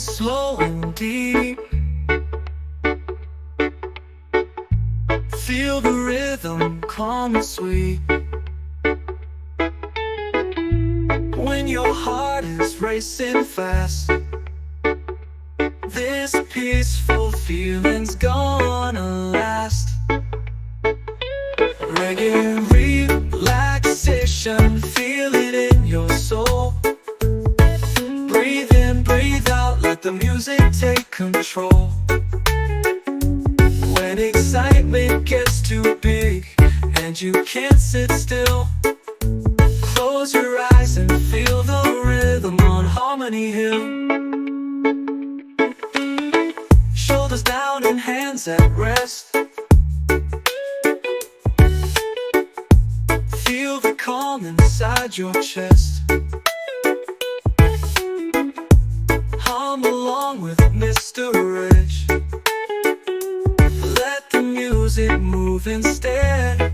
slow and deep. Feel the rhythm, calm and sweet. When your heart is racing fast, this peaceful feeling's gonna last. Reggae relaxation, feel it in your soul. Breathe in, breathe out, let the music take control. When excitement gets too big and you can't sit still, close your eyes and feel the rhythm on Harmony Hill. Shoulders down and hands at rest. Feel the calm inside your chest. Hum along with Mr. Rich. Let the music move instead.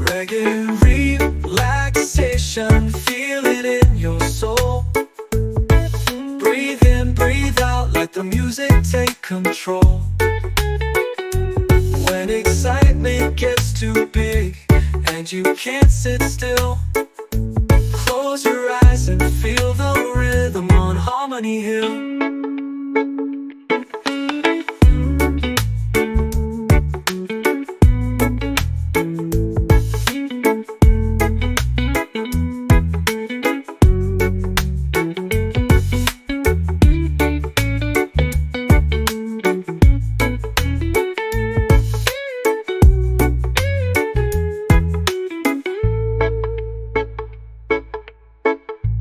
Reggae relaxation, feel it in your soul. Breathe in, breathe out, let the music take control. When excitement gets too big and you can't sit still, close your eyes and feel the rhythm on Harmony Hill.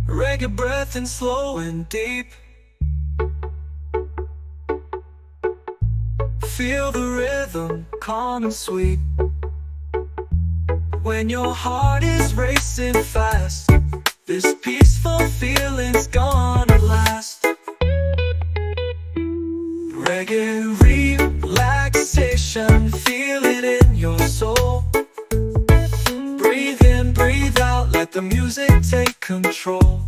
Reggae breath in slow and deep. Feel the rhythm, calm and sweet. When your heart is racing fast, this peaceful feeling's gonna last. Reggae relaxation, feel it in your soul. Breathe in, breathe out, let the music take control.